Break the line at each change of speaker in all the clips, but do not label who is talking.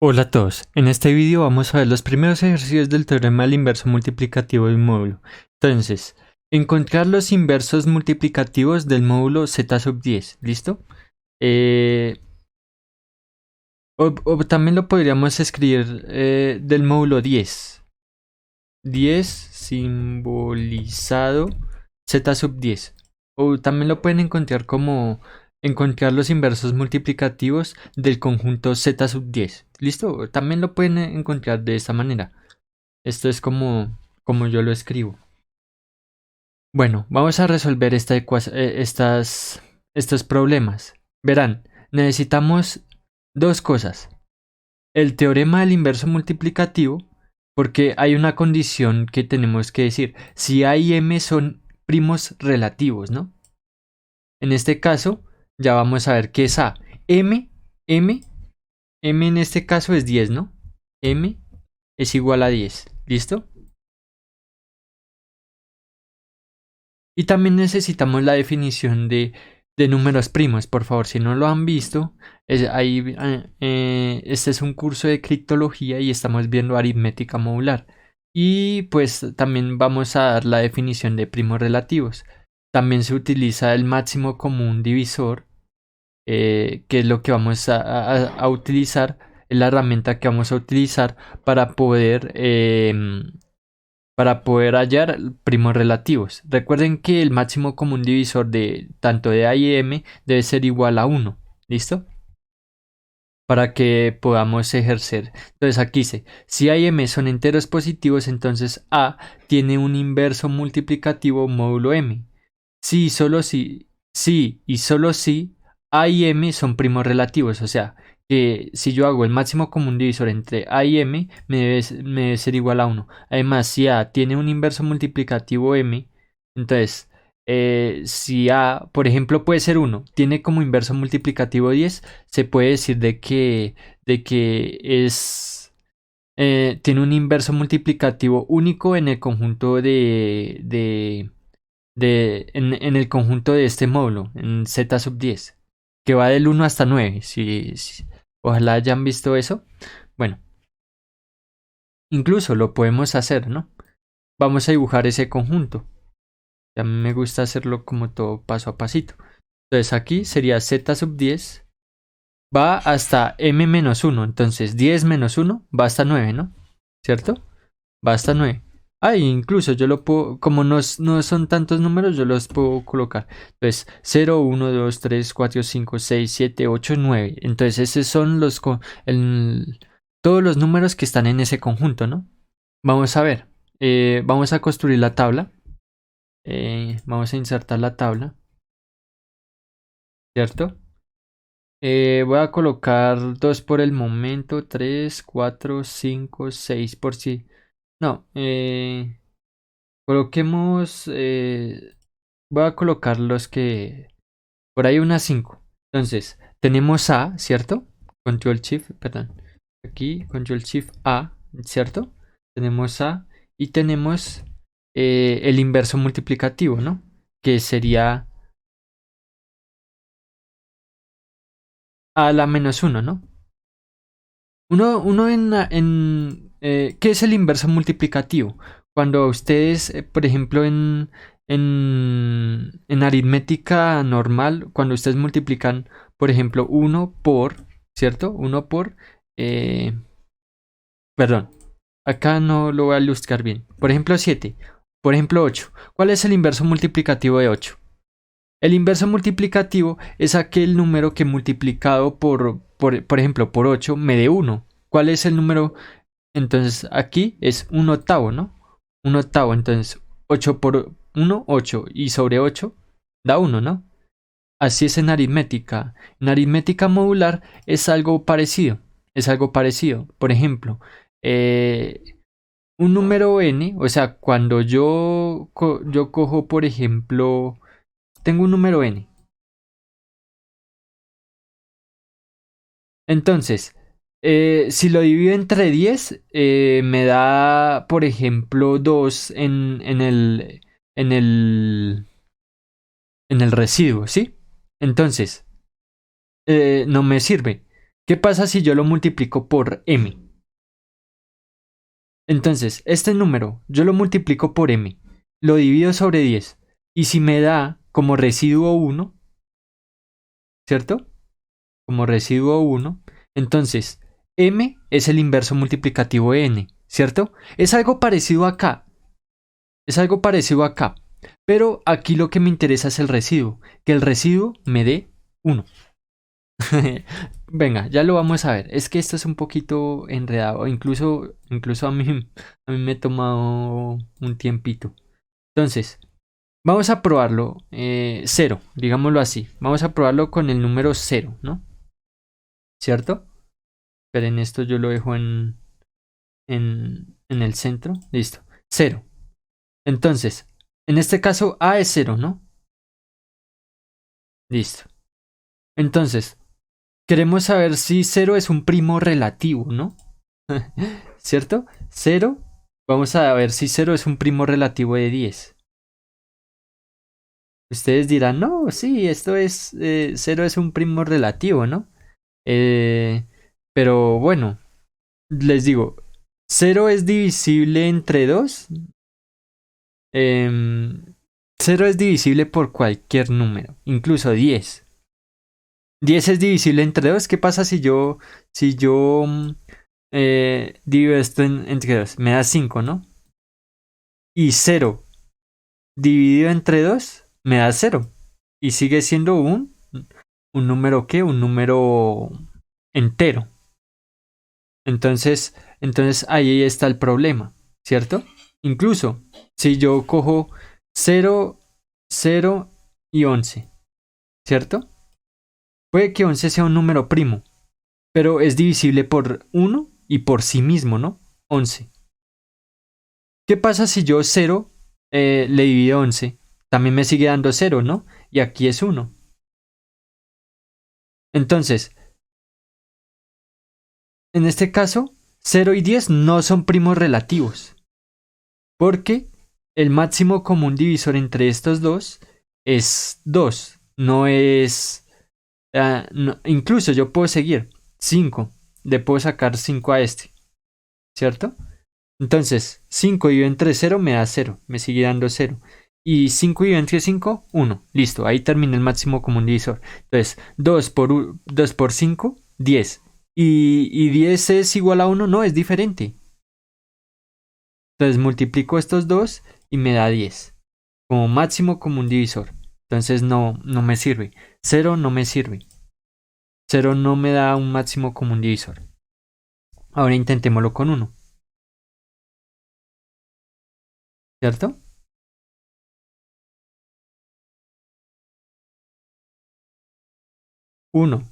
Hola a todos, en este vídeo vamos a ver los primeros ejercicios del teorema del inverso multiplicativo de un módulo. Entonces, encontrar los inversos multiplicativos del módulo z sub 10, ¿listo? O también lo podríamos escribir del módulo 10. 10 simbolizado z sub 10. O también lo pueden encontrar como encontrar los inversos multiplicativos del conjunto z sub 10. ¿Listo? También lo pueden encontrar de esta manera. Esto es como yo lo escribo. Bueno, vamos a resolver estos problemas. Verán, necesitamos dos cosas. El teorema del inverso multiplicativo, porque hay una condición que tenemos que decir. Si A y M son primos relativos, ¿no? En este caso, ya vamos a ver qué es A. M en este caso es 10, ¿no? M es igual a 10. ¿Listo? Y también necesitamos la definición de números primos. Por favor, si no lo han visto, este es un curso de criptología y estamos viendo aritmética modular. Y pues también vamos a dar la definición de primos relativos. También se utiliza el máximo común divisor, que es lo que vamos a utilizar, es la herramienta que vamos a utilizar para poder hallar primos relativos. Recuerden que el máximo común divisor de tanto de A y M debe ser igual a 1. ¿Listo? Para que podamos ejercer. Entonces aquí dice, si A y M son enteros positivos, entonces A tiene un inverso multiplicativo módulo M. Si y solo si A y M son primos relativos, o sea, que si yo hago el máximo común divisor entre A y M, me debe ser igual a 1. Además, si A tiene un inverso multiplicativo M, entonces, si A, por ejemplo, puede ser 1, tiene como inverso multiplicativo 10, se puede decir de que tiene un inverso multiplicativo único en el conjunto en el conjunto de este módulo, en z sub 10, que va del 1 hasta 9. Ojalá hayan visto eso. Bueno, incluso lo podemos hacer, ¿no? Vamos a dibujar ese conjunto. A mí me gusta hacerlo como todo paso a pasito. Entonces aquí sería z sub 10 va hasta m-1. Entonces 10 menos 1 va hasta 9, ¿no? ¿Cierto? Va hasta 9. Ah, incluso yo lo puedo, como no son tantos números, yo los puedo colocar. Entonces, 0, 1, 2, 3, 4, 5, 6, 7, 8, 9. Entonces, esos son todos los números que están en ese conjunto, ¿no? Vamos a ver. Vamos a construir la tabla. Vamos a insertar la tabla, ¿cierto? Voy a colocar 2 por el momento, 3, 4, 5, 6 por si. No, coloquemos. Voy a colocar los que. Por ahí unas 5. Entonces, tenemos A, ¿cierto? Control Shift, perdón. Aquí, Control Shift A, ¿cierto? Tenemos A y tenemos el inverso multiplicativo, ¿no? Que sería A a la menos 1, ¿no? Uno ¿qué es el inverso multiplicativo? Cuando ustedes, por ejemplo, en aritmética normal, cuando ustedes multiplican, por ejemplo, 1 por, ¿cierto? 1 por, eh, perdón, acá no lo voy a ilustrar bien. Por ejemplo, 7, por ejemplo, 8. ¿Cuál es el inverso multiplicativo de 8? El inverso multiplicativo es aquel número que multiplicado por ejemplo, por 8 me dé 1. ¿Cuál es el número? Entonces aquí es un octavo, ¿no? Un octavo, entonces 8 por 1, 8 y sobre 8 da 1, ¿no? Así es en aritmética. En aritmética modular es algo parecido. Es algo parecido. Por ejemplo, un número n, o sea, cuando yo cojo, por ejemplo, tengo un número n. Entonces, si lo divido entre 10, me da, por ejemplo, 2 en el, en el residuo, ¿sí? Entonces, no me sirve. ¿Qué pasa si yo lo multiplico por m? Entonces, este número yo lo multiplico por m, lo divido sobre 10 y si me da como residuo 1, ¿cierto? Como residuo 1, entonces m es el inverso multiplicativo de n, ¿cierto? Es algo parecido acá, es algo parecido acá, pero aquí lo que me interesa es el residuo, que el residuo me dé 1. Venga, ya lo vamos a ver. Es que esto es un poquito enredado, incluso a mí me ha tomado un tiempito. Entonces, vamos a probarlo 0, digámoslo así. Vamos a probarlo con el número 0, ¿no? ¿Cierto? Pero en esto yo lo dejo en el centro. Listo. 0. Entonces, en este caso A es 0, ¿no? Listo. Entonces, queremos saber si 0 es un primo relativo, ¿no? ¿Cierto? 0. Vamos a ver si 0 es un primo relativo de 10. Ustedes dirán, no, sí, esto es, 0 es un primo relativo, ¿no? Eh, pero bueno, les digo, 0 es divisible entre 2. 0 es divisible por cualquier número, incluso 10. 10 es divisible entre 2. ¿Qué pasa si yo divido esto entre 2? Me da 5, ¿no? Y 0 dividido entre 2 me da 0. Y sigue siendo un número ¿qué? Un número entero. Entonces ahí está el problema, ¿cierto? Incluso si yo cojo 0, 0 y 11, ¿cierto? Puede que 11 sea un número primo, pero es divisible por 1 y por sí mismo, ¿no? 11. ¿Qué pasa si yo 0 le divido 11? También me sigue dando 0, ¿no? Y aquí es 1. Entonces, en este caso, 0 y 10 no son primos relativos, porque el máximo común divisor entre estos dos es 2. No es... incluso yo puedo seguir 5. Le puedo sacar 5 a este, ¿cierto? Entonces, 5 dividido entre 0 me da 0, me sigue dando 0. Y 5 dividido entre 5, 1. Listo, ahí termina el máximo común divisor. Entonces, 2 por 5, 10. ¿Y 10 es igual a 1? No, es diferente. Entonces, multiplico estos dos y me da 10. Como máximo común divisor. Entonces, no me sirve. 0 no me sirve. 0 no me da un máximo común divisor. Ahora intentémoslo con 1. ¿Cierto? 1.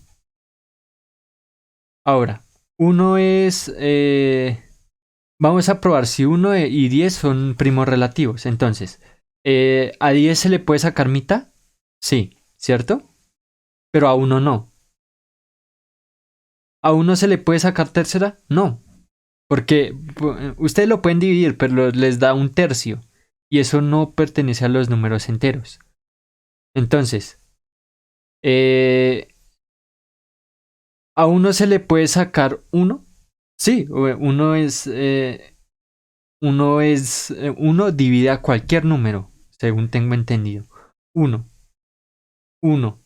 Ahora, 1 es... vamos a probar si 1 y 10 son primos relativos. Entonces, ¿a 10 se le puede sacar mitad? Sí, ¿cierto? Pero a 1 no. ¿A 1 se le puede sacar tercera? No. Porque ustedes lo pueden dividir, pero les da un tercio. Y eso no pertenece a los números enteros. Entonces, eh, ¿a 1 se le puede sacar 1? Sí, 1 divide a cualquier número, según tengo entendido. 1, 1.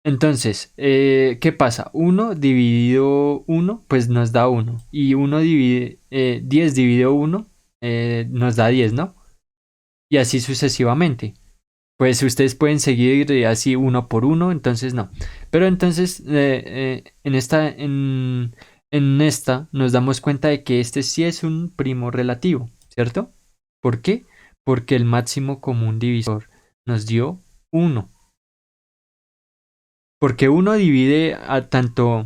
Entonces, ¿qué pasa? 1 dividido 1, pues nos da 1. Y 10 dividido 1 nos da 10, ¿no? Y así sucesivamente. Pues ustedes pueden seguir así uno por uno, entonces no. Pero entonces en esta nos damos cuenta de que este sí es un primo relativo, ¿cierto? ¿Por qué? Porque el máximo común divisor nos dio 1. Porque 1 divide tanto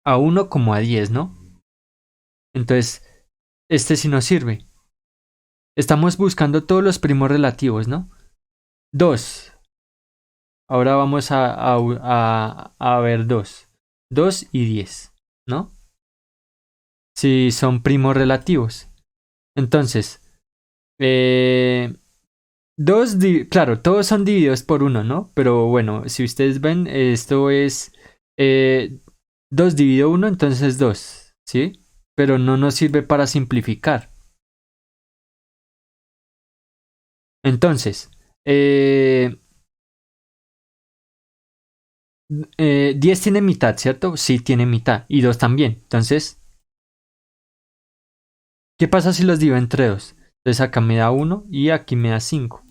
a 1 como a 10, ¿no? Entonces, este sí nos sirve. Estamos buscando todos los primos relativos, ¿no? 2. Ahora vamos a ver 2. 2 y 10, ¿no? Si son primos relativos. Entonces, Claro, todos son divididos por uno, ¿no? Pero bueno, si ustedes ven, esto es eh, 2 dividido uno, entonces 2, ¿sí? Pero no nos sirve para simplificar. Entonces, eh, 10 tiene mitad, ¿cierto? Sí, tiene mitad. Y 2 también. Entonces, ¿qué pasa si los divido entre 2? Entonces acá me da 1 y aquí me da 5.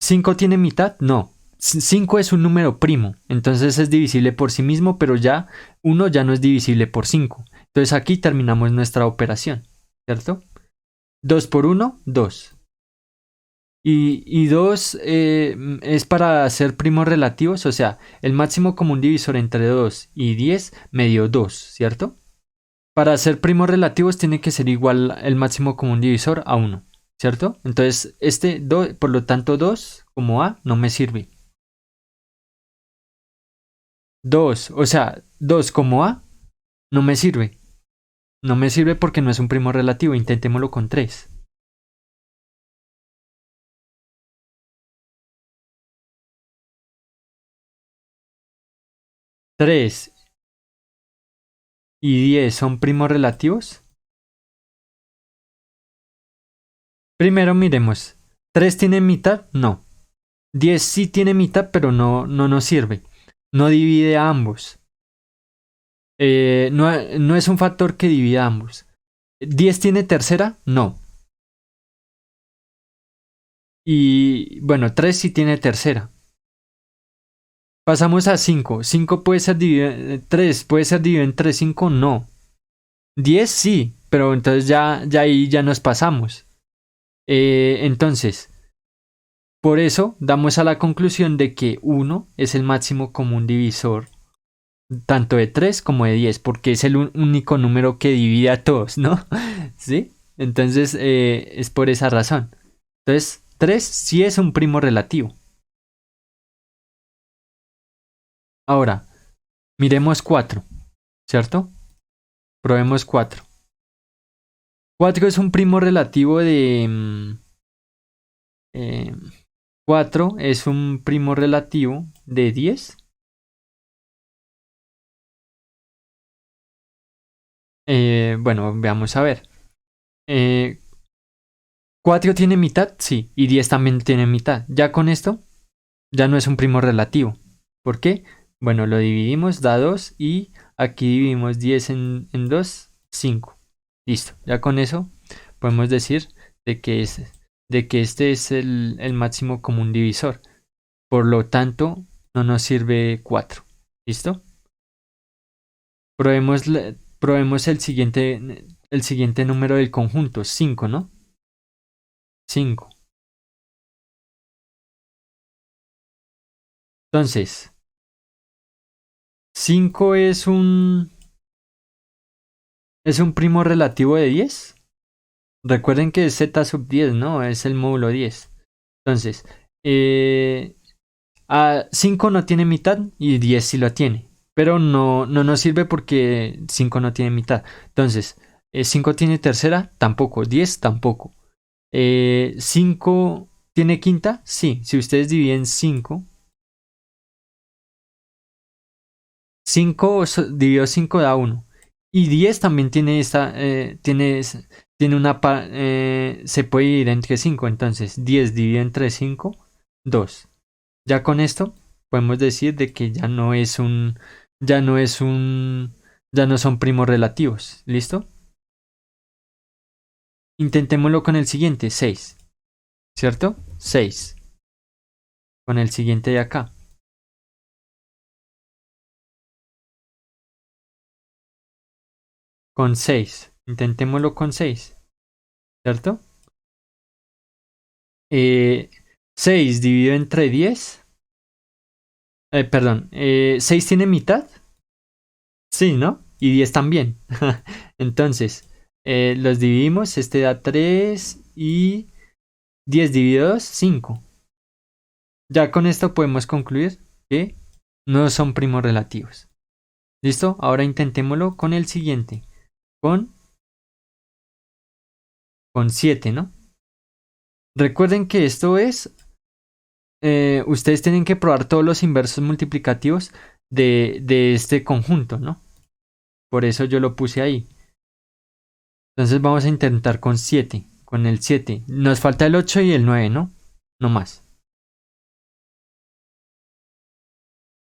¿5 tiene mitad? No. 5 es un número primo, entonces es divisible por sí mismo, pero ya 1 ya no es divisible por 5. Entonces aquí terminamos nuestra operación, ¿cierto? 2 por 1, 2. Y 2 es para hacer primos relativos, o sea, el máximo común divisor entre 2 y 10 me dio 2, ¿cierto? Para hacer primos relativos tiene que ser igual el máximo común divisor a 1, ¿cierto? Entonces, por lo tanto, 2 como A no me sirve. 2, o sea, 2 como A no me sirve. No me sirve porque no es un primo relativo. Intentémoslo con 3. 3 y 10 son primos relativos. Primero miremos. ¿3 tiene mitad? No. 10 sí tiene mitad, pero no nos sirve. No divide a ambos. No es un factor que divida a ambos. ¿10 tiene tercera? No. Y bueno, 3 sí tiene tercera. Pasamos a 5. 5 puede ser dividido. 3 puede ser dividido entre 5. No. 10 sí, pero entonces ya ahí ya nos pasamos. Entonces, por eso damos a la conclusión de que 1 es el máximo común divisor tanto de 3 como de 10, porque es el único número que divide a todos, ¿no? ¿Sí? Entonces, es por esa razón. Entonces, 3 sí es un primo relativo. Ahora, miremos 4, ¿cierto? Probemos 4. 4 es un primo relativo de... 4 es un primo relativo de 10. Bueno, veamos a ver. Eh, 4 tiene mitad, sí, y 10 también tiene mitad. Ya con esto, ya no es un primo relativo. ¿Por qué? Bueno, lo dividimos, da 2 y aquí dividimos 10 en 2, 5. Listo, ya con eso podemos decir de que, de que este es el máximo común divisor. Por lo tanto, no nos sirve 4. ¿Listo? Probemos, probemos el siguiente número del conjunto, 5, ¿no? 5. Entonces, 5 es un primo relativo de 10. Recuerden que es z sub 10, ¿no? Es el módulo 10. Entonces, 5 no tiene mitad y 10 sí lo tiene. Pero no nos sirve porque 5 no tiene mitad. Entonces, 5 tiene tercera, tampoco. 10 tampoco. 5 tiene quinta, sí. Si ustedes dividen 5, 5 dividido 5 da 1. Y 10 también tiene tiene se puede dividir entre 5. Entonces 10 dividido entre 5, 2. Ya con esto podemos decir de que ya no es un, ya no son primos relativos. ¿Listo? Intentémoslo con el siguiente, 6. ¿Cierto? 6. Con el siguiente de acá. Con 6. Intentémoslo con 6. ¿Cierto? 6 dividido entre 10. Perdón. ¿6 tiene mitad? Sí, ¿no? Y 10 también. Entonces, los dividimos. Este da 3 y 10 dividido 2, 5. Ya con esto podemos concluir que no son primos relativos. ¿Listo? Ahora intentémoslo con el siguiente. Con, con 7, ¿no? Recuerden que esto es ustedes tienen que probar todos los inversos multiplicativos de este conjunto, ¿no? Por eso yo lo puse ahí. Entonces vamos a intentar con 7, con el 7. Nos falta el 8 y el 9, ¿no? No más.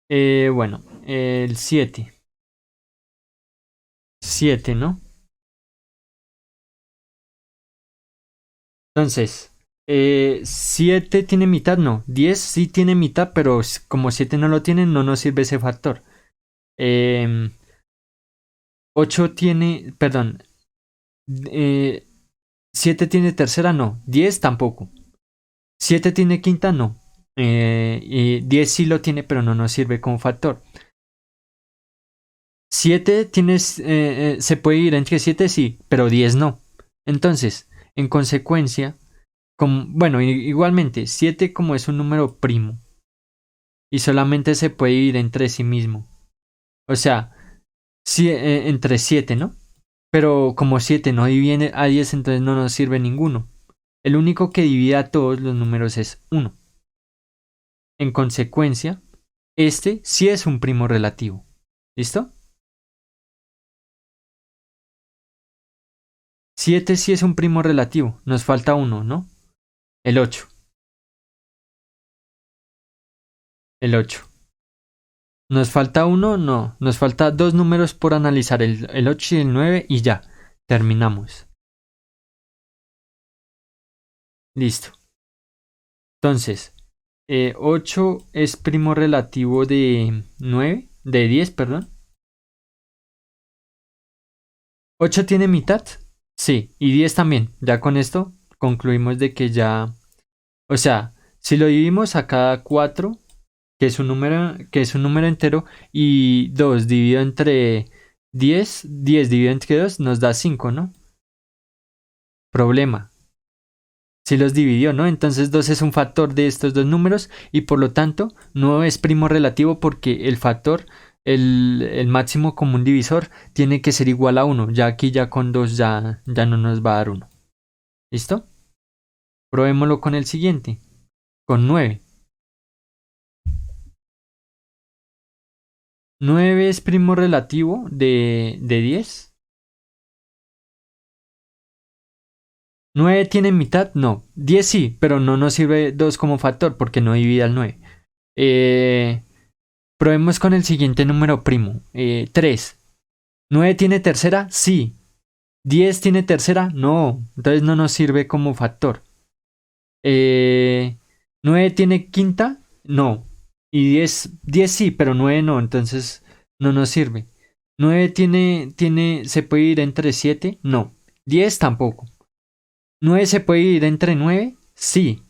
Bueno, el 7. 7, ¿no? Entonces, 7 tiene mitad, no. 10 sí tiene mitad, pero como 7 no lo tiene, no nos sirve ese factor. 8 tiene, perdón, eh, 7 tiene tercera, no. 10 tampoco. 7 tiene quinta, no. Y 10 sí lo tiene, pero no nos sirve como factor. 7 tienes, se puede ir entre 7 sí, pero 10 no. Entonces, en consecuencia, bueno, igualmente, 7 como es un número primo y solamente se puede ir entre sí mismo. O sea, entre 7, ¿no? Pero como 7 no divide a 10, entonces no nos sirve ninguno. El único que divide a todos los números es 1. En consecuencia, este sí es un primo relativo. ¿Listo? 7 sí es un primo relativo. Nos falta uno, ¿no? El 8. El 8. ¿Nos falta uno? No. Nos falta dos números por analizar, el 8 y el 9 y ya. Terminamos. Listo. Entonces, 8 es primo relativo de 9, de 10, perdón. 8 tiene mitad. Sí, y 10 también. Ya con esto concluimos de que ya, o sea, si lo dividimos a cada 4, que es un número entero, y 2 dividido entre 10, 10 dividido entre 2 nos da 5, ¿no? Problema. Si los dividió, ¿no? Entonces 2 es un factor de estos dos números y por lo tanto no es primo relativo porque el factor, el máximo común divisor, tiene que ser igual a 1. Ya aquí ya con 2 ya no nos va a dar 1. ¿Listo? Probémoslo con el siguiente, con 9. 9 es primo relativo de 10. 9 tiene mitad, no. 10 sí, pero no nos sirve 2 como factor porque no divide al 9. Probemos con el siguiente número primo. 3. ¿9 tiene tercera? Sí. ¿10 tiene tercera? No. Entonces no nos sirve como factor. ¿9 tiene quinta? No. Y 10 sí, pero 9 no. Entonces no nos sirve. ¿9 se puede ir entre 7? No. 10 tampoco. ¿9 se puede ir entre 9? Sí.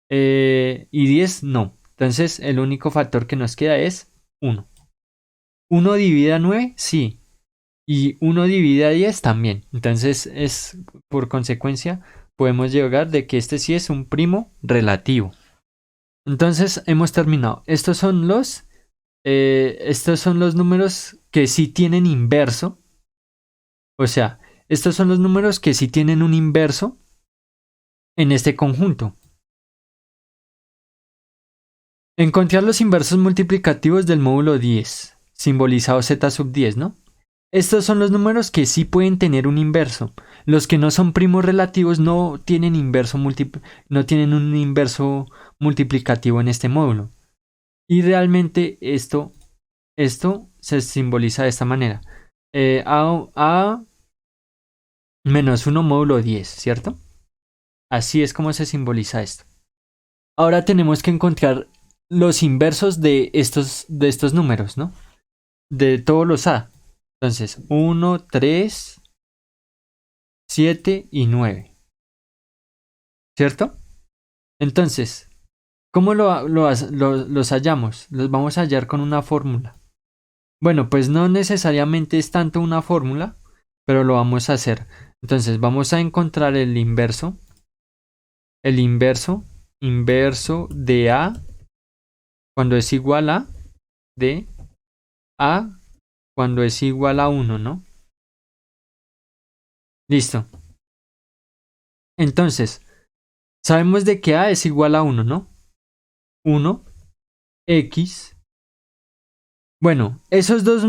Y 10 no. Entonces el único factor que nos queda es 1. ¿1 divide a 9? Sí. Y 1 divide a 10 también. Entonces es por consecuencia podemos llegar de que este sí es un primo relativo. Entonces hemos terminado. Estos son los números que sí tienen inverso. O sea, estos son los números que sí tienen un inverso en este conjunto. Encontrar los inversos multiplicativos del módulo 10, simbolizado z sub 10, ¿no? Estos son los números que sí pueden tener un inverso. Los que no son primos relativos no tienen no tienen un inverso multiplicativo en este módulo. Y realmente esto se simboliza de esta manera. A menos 1 módulo 10, ¿cierto? Así es como se simboliza esto. Ahora tenemos que encontrar los inversos de estos números, ¿no? De todos los A. Entonces, 1, 3, 7 y 9. ¿Cierto? Entonces, ¿cómo los hallamos? Los vamos a hallar con una fórmula. Bueno, pues no necesariamente es tanto una fórmula, pero lo vamos a hacer. Entonces, vamos a encontrar el inverso. El inverso de A cuando es igual a de A cuando es igual a 1, ¿no? Listo. Entonces, sabemos de que A es igual a 1, ¿no? 1, X. Bueno, esos dos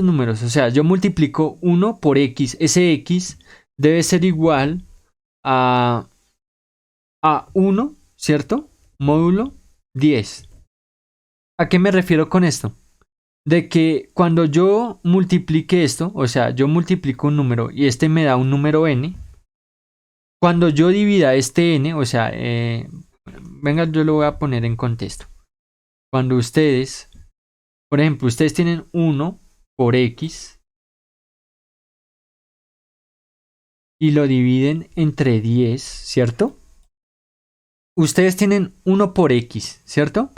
números, o sea, yo multiplico 1 por X. Ese X debe ser igual a 1, ¿cierto? Módulo 10. ¿A qué me refiero con esto? De que cuando yo multiplique esto, o sea, yo multiplico un número y este me da un número n, cuando yo divida este n, o sea, venga, yo lo voy a poner en contexto. Cuando ustedes, por ejemplo, ustedes tienen 1 por x y lo dividen entre 10, ¿cierto? Ustedes tienen 1 por x, ¿cierto?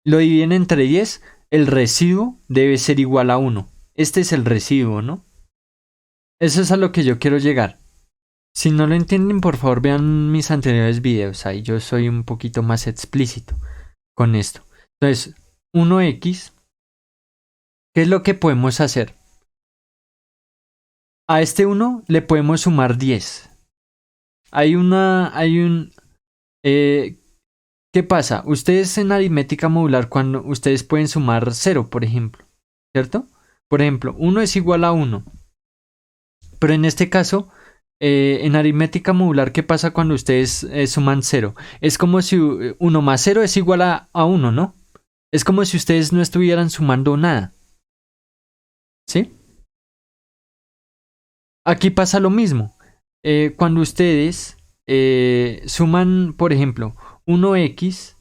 Lo dividen entre 10, el residuo debe ser igual a 1. Este es el residuo, ¿no? Eso es a lo que yo quiero llegar. Si no lo entienden, por favor vean mis anteriores videos. Ahí yo soy un poquito más explícito con esto. Entonces, 1x, ¿qué es lo que podemos hacer? A este 1 le podemos sumar 10. ¿Qué pasa? Ustedes en aritmética modular, cuando ustedes pueden sumar 0, por ejemplo, ¿cierto? Por ejemplo, 1 es igual a 1. Pero en este caso, en aritmética modular, ¿qué pasa cuando ustedes suman 0? Es como si 1 más 0 es igual a 1, ¿no? Es como si ustedes no estuvieran sumando nada. ¿Sí? Aquí pasa lo mismo. Cuando ustedes suman, por ejemplo, 1x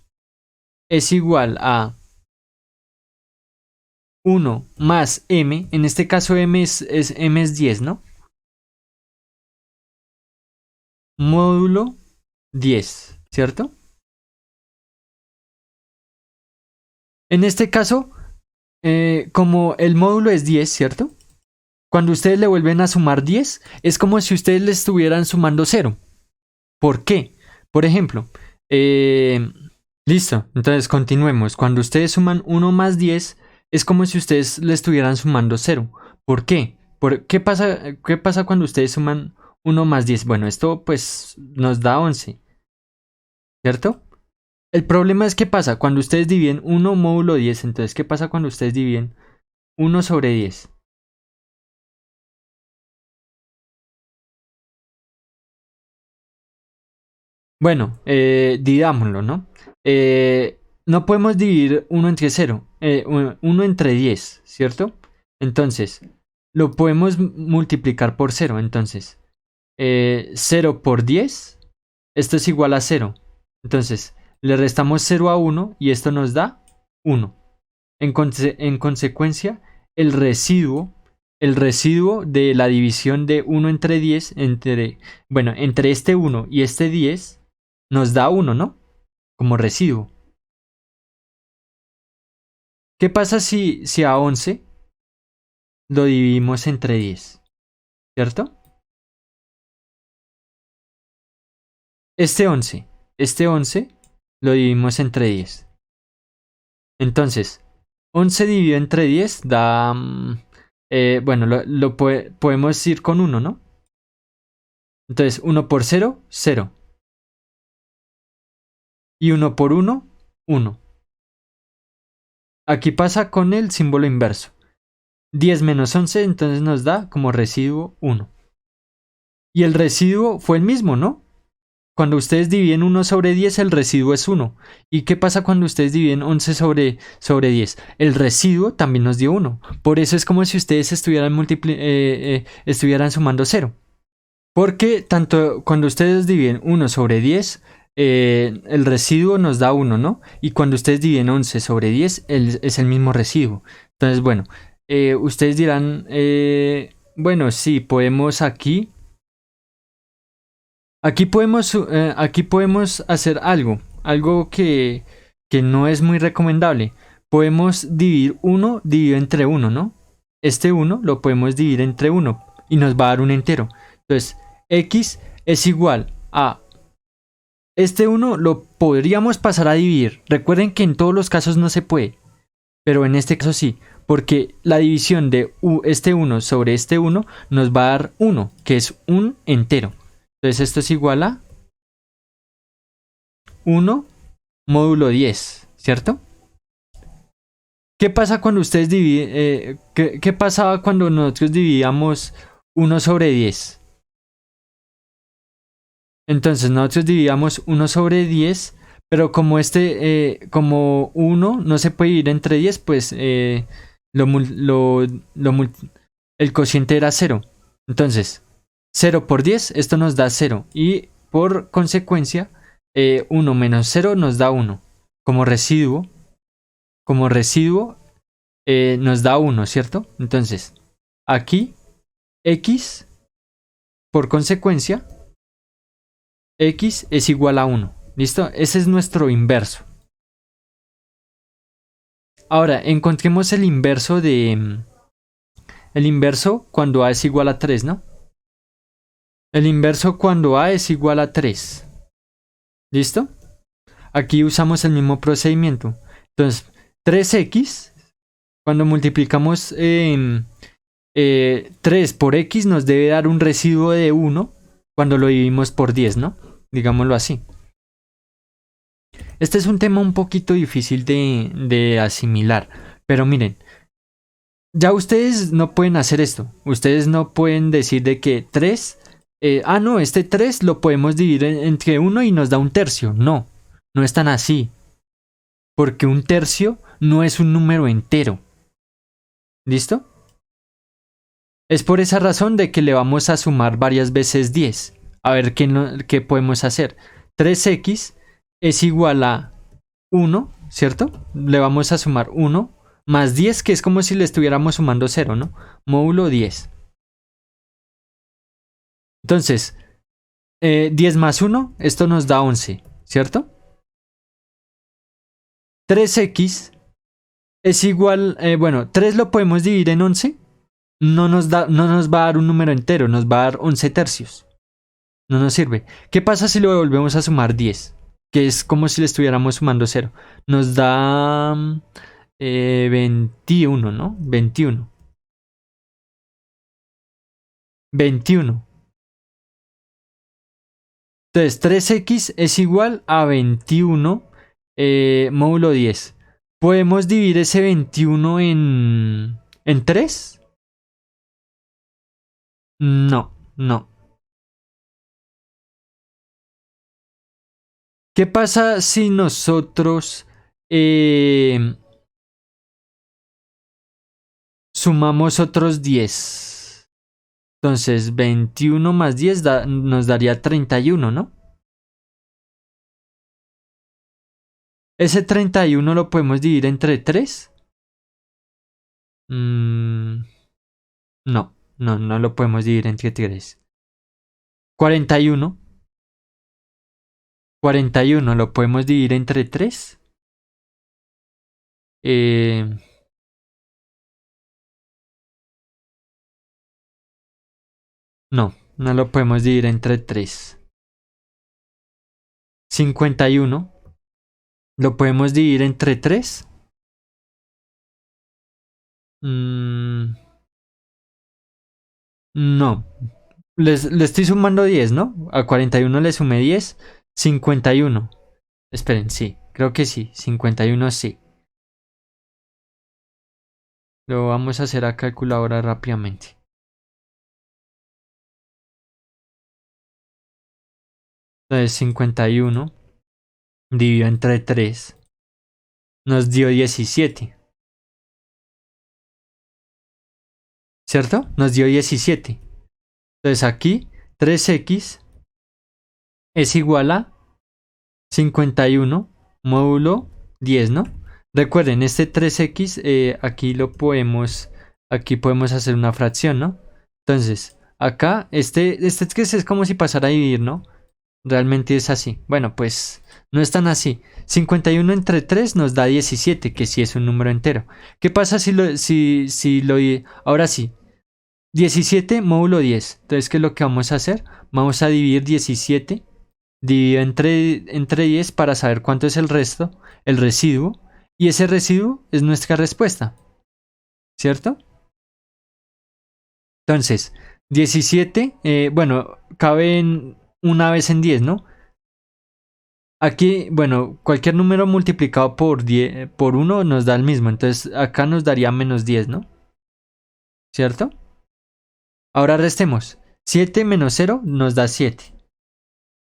es igual a 1 más m, en este caso m es 10, ¿no? Módulo 10, ¿cierto? En este caso, como el módulo es 10, ¿cierto? Cuando ustedes le vuelven a sumar 10, es como si ustedes le estuvieran sumando 0. ¿Por qué? Por ejemplo, listo, entonces continuemos. Cuando ustedes suman 1 más 10, es como si ustedes le estuvieran sumando 0. ¿Por qué? ¿Qué pasa cuando ustedes suman 1 más 10? Bueno, esto pues nos da 11, ¿cierto? El problema es qué pasa cuando ustedes dividen 1 módulo 10. Entonces, ¿qué pasa cuando ustedes dividen 1 sobre 10? Bueno, dividámoslo, ¿no? No podemos dividir 1 entre 0, 1 entre 10, ¿cierto? Entonces, lo podemos multiplicar por 0. Entonces, 0 por 10, esto es igual a 0. Entonces, le restamos 0 a 1 y esto nos da 1. En consecuencia, el residuo de la división de 1 entre 10, entre este 1 y este 10, nos da 1, ¿no? Como residuo. ¿Qué pasa si a 11 lo dividimos entre 10? ¿Cierto? Este 11 lo dividimos entre 10. Entonces, 11 dividido entre 10 da... bueno, podemos ir con 1, ¿no? Entonces, 1 por 0, 0. Y 1 por 1, 1. Aquí pasa con el símbolo inverso. 10 menos 11 entonces nos da como residuo 1. Y el residuo fue el mismo, ¿no? Cuando ustedes dividen 1 sobre 10, el residuo es 1. ¿Y qué pasa cuando ustedes dividen 11 sobre 10? El residuo también nos dio 1. Por eso es como si ustedes estuvieran sumando 0. Porque tanto cuando ustedes dividen 1 sobre 10, el residuo nos da 1, ¿no? Y cuando ustedes dividen 11 sobre 10, es el mismo residuo. Entonces, bueno, ustedes dirán, bueno, sí, podemos aquí podemos hacer algo que no es muy recomendable. Podemos dividir 1 dividido entre 1, ¿no? Este 1 lo podemos dividir entre 1 y nos va a dar un entero. Entonces, x es igual a... Este 1 lo podríamos pasar a dividir. Recuerden que en todos los casos no se puede, pero en este caso sí, porque la división de este 1 sobre este 1 nos va a dar 1, que es un entero. Entonces esto es igual a 1 módulo 10. ¿cierto? ¿Qué pasa cuando ustedes dividen? ¿Qué pasaba cuando nosotros dividíamos 1/10? Entonces nosotros dividíamos 1/10, pero como como 1 no se puede dividir entre 10, pues lo, el cociente era 0. Entonces, 0 por 10, esto nos da 0. Y por consecuencia, 1 menos 0 nos da 1. Como residuo, nos da 1, ¿cierto? Entonces, aquí, x, por consecuencia, x es igual a 1. ¿Listo? Ese es nuestro inverso. Ahora, encontremos el inverso de... El inverso cuando a es igual a 3, ¿no? El inverso cuando a es igual a 3. ¿Listo? Aquí usamos el mismo procedimiento. Entonces, 3x, cuando multiplicamos 3 por x nos debe dar un residuo de 1 cuando lo dividimos por 10, ¿no? Digámoslo así. Este es un tema un poquito difícil de asimilar, pero miren, ya ustedes no pueden hacer esto. Ustedes no pueden decir de que 3, no, este 3 lo podemos dividir entre 1 y nos da un tercio. No, no es tan así. Porque un tercio no es un número entero. ¿Listo? Es por esa razón de que le vamos a sumar varias veces 10. A ver qué podemos hacer. 3x es igual a 1, ¿cierto? Le vamos a sumar 1 más 10, que es como si le estuviéramos sumando 0, ¿no? Módulo 10. Entonces, 10 más 1, esto nos da 11, ¿cierto? 3x es igual, bueno, 3 lo podemos dividir en 11. No nos va a dar un número entero, nos va a dar 11 tercios. No nos sirve. ¿Qué pasa si lo volvemos a sumar 10? Que es como si le estuviéramos sumando 0. Nos da 21, ¿no? 21. 21. Entonces, 3x es igual a 21 módulo 10. ¿Podemos dividir ese 21 en 3? No, no. ¿Qué pasa si nosotros sumamos otros 10? Entonces 21 más 10 nos daría 31, ¿no? ¿Ese 31 lo podemos dividir entre 3? No, no lo podemos dividir entre 3. 41. 41 lo podemos dividir entre 3. No, no lo podemos dividir entre 3. 51 lo podemos dividir entre 3. No. Le estoy sumando 10, ¿no? A 41 le sumé 10. 51. Esperen, sí. Creo que sí. 51 sí. Lo vamos a hacer a calculadora rápidamente. Entonces 51 dividido entre 3 nos dio 17. ¿Cierto? Nos dio 17. Entonces aquí 3x es igual a 51 módulo 10, ¿no? Recuerden, este 3x aquí podemos hacer una fracción, ¿no? Entonces, acá, este es como si pasara a dividir, ¿no? Realmente es así. Bueno, pues no es tan así. 51 entre 3 nos da 17, que sí es un número entero. ¿Qué pasa ahora sí, 17 módulo 10. Entonces, ¿qué es lo que vamos a hacer? Vamos a dividir 17 dividido entre 10 para saber cuánto es el resto, el residuo. Y ese residuo es nuestra respuesta. ¿Cierto? Entonces, 17, bueno, cabe una vez en 10, ¿no? Aquí, bueno, cualquier número multiplicado por 10, por 1 nos da el mismo. Entonces acá nos daría menos 10, ¿no? ¿Cierto? Ahora restemos. 7 menos 0 nos da 7.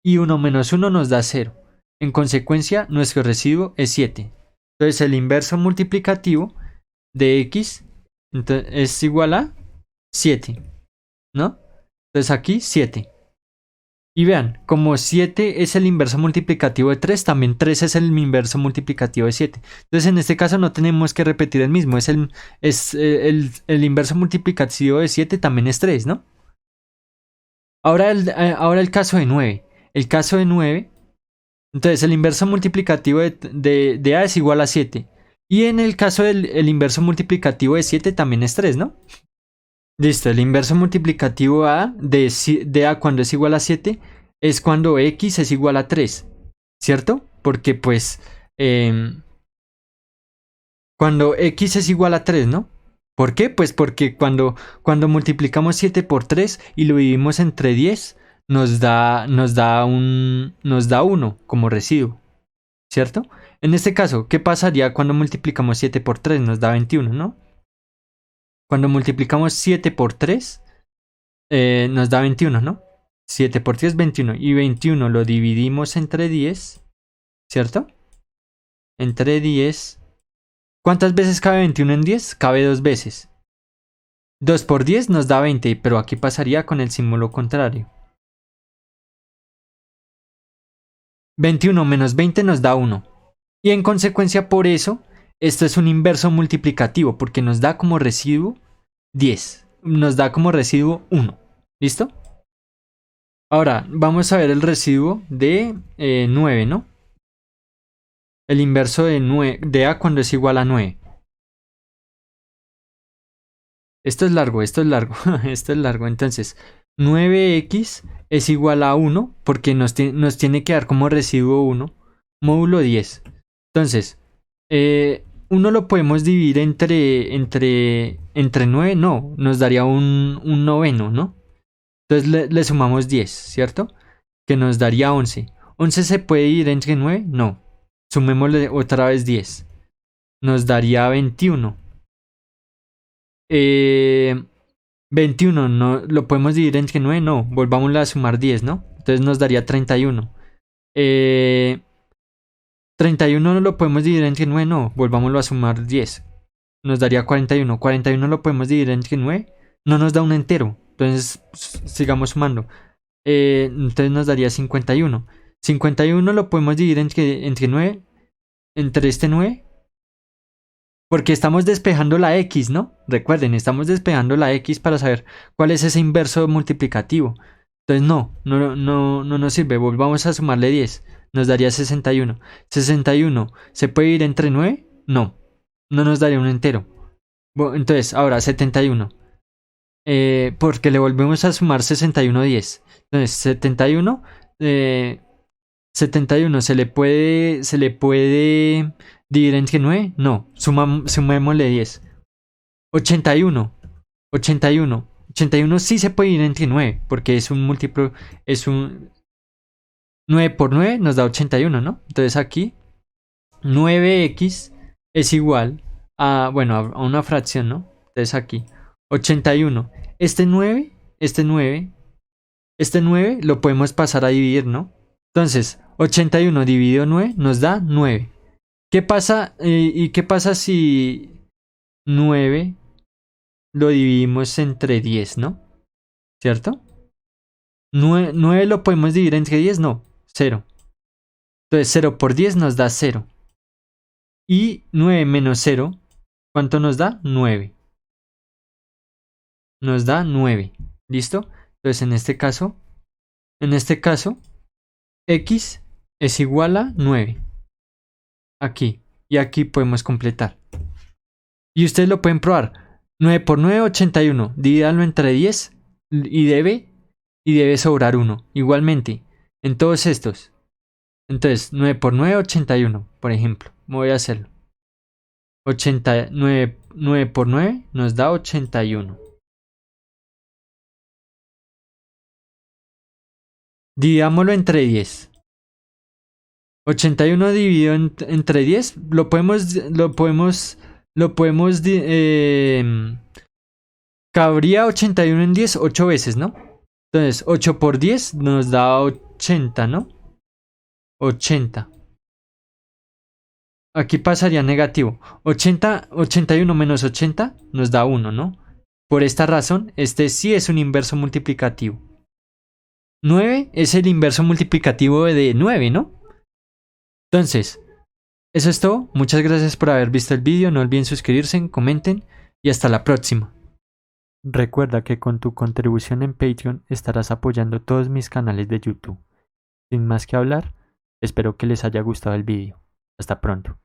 Y 1 menos 1 nos da 0. En consecuencia, nuestro residuo es 7. Entonces el inverso multiplicativo de x es igual a 7, ¿no? Entonces aquí 7. Y vean, como 7 es el inverso multiplicativo de 3, también 3 es el inverso multiplicativo de 7. Entonces en este caso no tenemos que repetir el mismo, el inverso multiplicativo de 7 también es 3, ¿no? Ahora el caso de 9. El caso de 9, entonces el inverso multiplicativo de A es igual a 7. Y en el caso del el inverso multiplicativo de 7 también es 3, ¿no? Listo, el inverso multiplicativo de A cuando es igual a 7 es cuando X es igual a 3, ¿cierto? Porque pues cuando X es igual a 3, ¿no? ¿Por qué? Pues porque cuando multiplicamos 7 por 3 y lo dividimos entre 10, nos da 1 como residuo, ¿cierto? En este caso, ¿qué pasaría cuando multiplicamos 7 por 3? Nos da 21, ¿no? Cuando multiplicamos 7 por 3, nos da 21, ¿no? 7 por 3 es 21. Y 21 lo dividimos entre 10, ¿cierto? Entre 10. ¿Cuántas veces cabe 21 en 10? Cabe 2 veces. 2 por 10 nos da 20, pero aquí pasaría con el símbolo contrario. 21 menos 20 nos da 1. Y en consecuencia por eso, esto es un inverso multiplicativo, porque nos da como residuo 10. Nos da como residuo 1. ¿Listo? Ahora, vamos a ver el residuo de 9, ¿no? El inverso de A cuando es igual a 9. Esto es largo, esto es largo, esto es largo. Entonces, 9x es igual a 1 porque nos tiene que dar como residuo 1, módulo 10. Entonces, 1 lo podemos dividir entre 9, no, nos daría un noveno, ¿no? Entonces le sumamos 10, ¿cierto? Que nos daría 11. ¿11 se puede dividir entre 9? No. Sumémosle otra vez 10. Nos daría 21. 21 no lo podemos dividir entre 9, no, volvámosle a sumar 10, ¿no? Entonces nos daría 31. 31 no lo podemos dividir entre 9, no, volvámoslo a sumar 10. Nos daría 41. 41 lo podemos dividir entre 9, no nos da un entero. Entonces sigamos sumando. Entonces nos daría 51. 51 lo podemos dividir entre 9, entre este 9. Porque estamos despejando la X, ¿no? Recuerden, estamos despejando la X para saber cuál es ese inverso multiplicativo. Entonces no nos sirve. Volvamos a sumarle 10. Nos daría 61. 61. ¿Se puede ir entre 9? No. No nos daría un entero. Entonces, ahora 71. Porque le volvemos a sumar 61 10. Entonces, 71. 71 se le puede dividir entre 9. No, sumémosle 10. 81. 81. 81 sí se puede dividir entre 9 porque es un múltiplo, es un 9 por 9 nos da 81, ¿no? Entonces aquí 9x es igual a, bueno, a una fracción, ¿no? Entonces aquí 81. Este 9 lo podemos pasar a dividir, ¿no? Entonces, 81 dividido 9 nos da 9. ¿Qué pasa? ¿Y qué pasa si 9 lo dividimos entre 10, ¿no? ¿Cierto? 9 lo podemos dividir entre 10, no, 0. Entonces 0 por 10 nos da 0. Y 9 menos 0, ¿cuánto nos da? 9. Nos da 9. ¿Listo? Entonces en este caso, x es igual a 9. Aquí. Y aquí podemos completar. Y ustedes lo pueden probar. 9 por 9, 81. Divídanlo entre 10 y debe sobrar 1. Igualmente, en todos estos. Entonces, 9 por 9, 81, por ejemplo. Voy a hacerlo. 9 por 9 nos da 81. Dividámoslo entre 10. 81 dividido entre 10, cabría 81 en 10 8 veces, ¿no? Entonces, 8 por 10 nos da 80, ¿no? 80. Aquí pasaría negativo. 81 menos 80 nos da 1, ¿no? Por esta razón, este sí es un inverso multiplicativo. 9 es el inverso multiplicativo de 9, ¿no? Entonces, eso es todo. Muchas gracias por haber visto el vídeo. No olviden suscribirse, comenten y hasta la próxima. Recuerda que con tu contribución en Patreon estarás apoyando todos mis canales de YouTube. Sin más que hablar, espero que les haya gustado el vídeo. Hasta pronto.